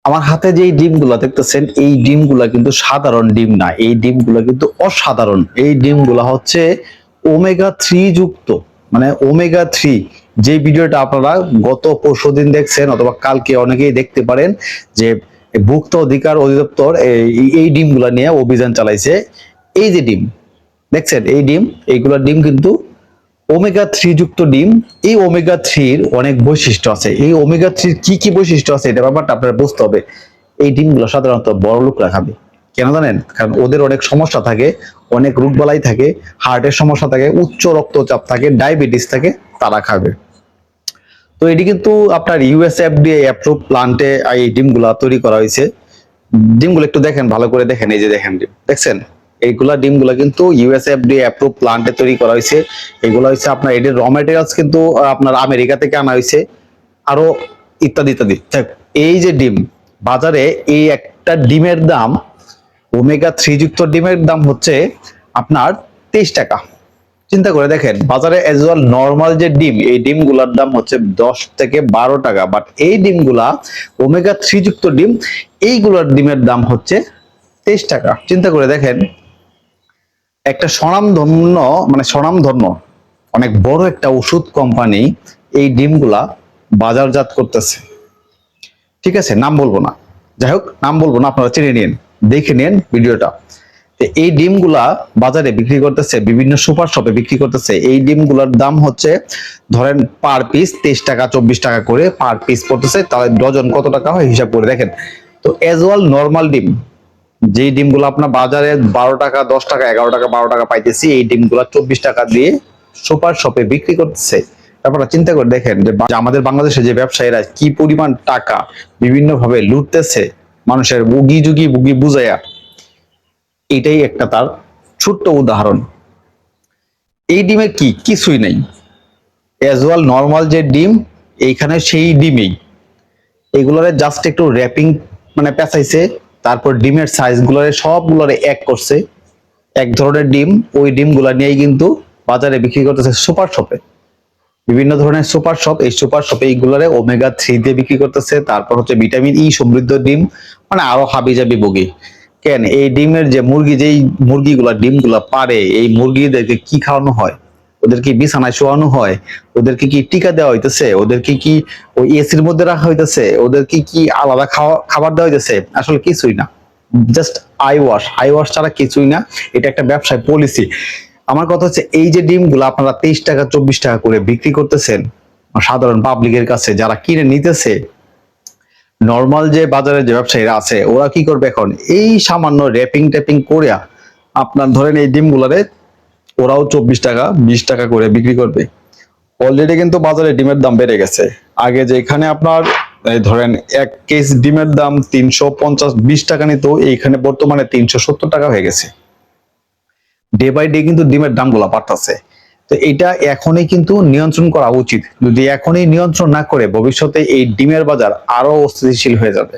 আমার হাতে যে ডিমগুলা দেখতেছেন এই ডিমগুলা কিন্তু সাধারণ ডিম না, এই ডিমগুলা কিন্তু অসাধারণ। এই ডিমগুলা হচ্ছে ওমেগা 3 যুক্ত, মানে ওমেগা 3। যে ভিডিওটা আপনারা গত পরশুদিন দেখছেন অথবা কালকে অনেকেই দেখতে পারেন, যে ভোক্তা অধিকার অধিদপ্তর এই ডিমগুলা নিয়ে অভিযান চালাইছে। এই যে ডিম দেখছেন, এই ডিম, এইগুলা ডিম কিন্তু ওমেগা 3 যুক্ত ডিম। এই ওমেগা 3 অনেক বৈশিষ্ট্য আছে। এই ওমেগা 3 কি কি বৈশিষ্ট্য আছে এটা ব্যাপারটা আপনারা বুঝতে হবে। এই ডিমগুলো সাধারণত বড় লোকরা খাবে, কেন জানেন? কারণ ওদের অনেক সমস্যা থাকে, অনেক রোগবালাই থাকে, হার্টের সমস্যা থাকে, উচ্চ রক্তচাপ থাকে, ডায়াবেটিস থাকে, তারা খাবে। তো এটি কিন্তু আপনার ইউএসএফডিএ অ্যাপ্রুভ প্লান্টে এই ডিমগুলা তৈরি করা হয়েছে। ডিমগুলো একটু দেখেন, ভালো করে দেখেন, এই যে দেখেন ডিম দেখছেন, এইগুলা ডিমগুলা কিন্তু ইউএসএফডিএ অ্যাপ্রুভ প্লান্টে তৈরি করা হয়েছে। এগুলো হচ্ছে আপনার এটির র ম্যাটেরিয়ালস কিন্তু আপনার আমেরিকা থেকে আনা হয়েছে, আরো ইত্যাদি ইত্যাদি। এই যে ডিম বাজারে, এই একটা ডিমের দাম, ওমেগা 3 যুক্ত ডিমের দাম হচ্ছে আপনার 23 টাকা। চিন্তা করে দেখেন, বাজারে এজ ওয়েল নরমাল যে ডিম, এই ডিমগুলোর দাম হচ্ছে 10 থেকে 12 টাকা, বাট এই ডিমগুলা ওমেগা 3 যুক্ত ডিম, এইগুলোর ডিমের দাম হচ্ছে 23 টাকা। চিন্তা করে দেখেন, একটা স্বনামধন্য, মানে স্বনামধন্য অনেক বড় একটা ওষুধ কোম্পানি এই ডিমগুলা বাজারজাত করতেছে। ঠিক আছে, নাম বলবো না, যাই হোক নাম বলবো না, আপনারা চিনে নিন, দেখে নিন ভিডিওটা। এই ডিমগুলা বাজারে বিক্রি করতেছে, বিভিন্ন সুপার শপে বিক্রি করতেছে। এই ডিমগুলোর দাম হচ্ছে ধরেন পার পিস 23 টাকা 24 টাকা করে পার পিস পড়তেছে, তাহলে ডজন কত টাকা হয় হিসাব করে দেখেন। তো এজ ওয়েল নরমাল ডিম, যে ডিমগুলো আপনার বাজারে 12 টাকা 10 টাকা 11 টাকা 12 টাকা পাইতেছি, এই ডিমগুলো 24 টাকা দিয়ে সুপার শপে বিক্রি করতেছে। আপনারা চিন্তা করে দেখেন যে আমাদের বাংলাদেশে যে ব্যবসায়ীরা কি পরিমাণ টাকা বিভিন্ন ভাবে লুটতেছে মানুষের বুগি যুগি বুগি বুঝাইয়া। এটাই একটা তার ছোট্ট উদাহরণ। এই ডিমে কি কিছুই নেই, এজ ওয়েল নরমাল যে ডিম, এইখানে সেই ডিমেই এগুলোরে জাস্ট একটু র্যাপিং মানে পেঁচাইছে, তারপর ডিমের সাইজ গুলোরে সবগুলোরে এক করছে, এক ধরনের ডিম। ওই ডিমগুলা নিয়েই কিন্তু বাজারে বিক্রি করতেছে সুপার শপে, বিভিন্ন ধরনের সুপার শপ। এই সুপার শপে এইগুলোরে ওমেগা 3 দিয়ে বিক্রি করতেছে, তারপর হচ্ছে ভিটামিন ই সমৃদ্ধ ডিম, মানে আরো হাবিজাবি বগি। কেন এই ডিমের যে মুরগি, যেই মুরগিগুলা ডিমগুলা পারে, এই মুরগিদেরকে কি খাওয়ানো হয়? ওদেরকে বিছানায় শোয়ানো হয়? ওদেরকে কি টিকা দেওয়া হইতেছে? ওদেরকে কি ওই এসির মধ্যে রাখা হইতেছে? ওদেরকে কি আলাদা খাবার দেওয়া হইতেছে? আসলে কিছুই না, জাস্ট আই ওয়াশ ছাড়া কিছুই না। এটা একটা ব্যবসায় পলিসি। আমার কথা হচ্ছে, এই যে ডিমগুলো আপনারা 23 টাকা 24 টাকা করে বিক্রি করতেছেন সাধারণ পাবলিকের কাছে, যারা কিনে নিতেছে, নরমাল যে বাজারে যে ব্যবসায়ীরা আছে, ওরা কি করবে এখন? এই সামান্য র্যাপিং ট্যাপিং করে আপনার ধরেন এই ডিমগুলারে ওরাও 24 টাকা 20 টাকা করে বিক্রি করবে। অলরেডি কিন্তু বাজারে ডিমের দাম বেড়ে গেছে। আগে যেখানে আপনার ধরেন 1 কেজি ডিমের দাম 350-20 টাকা নিত, এইখানে বর্তমানে 370 টাকা হয়ে গেছে। ডে বাই ডে কিন্তু ডিমের দামগুলো বাড়তেছে। তো এটা এখনই কিন্তু নিয়ন্ত্রণ করা উচিত। যদি এখনই নিয়ন্ত্রণ না করে, ভবিষ্যতে এই ডিমের বাজার আরো অস্থিতিশীল হয়ে যাবে।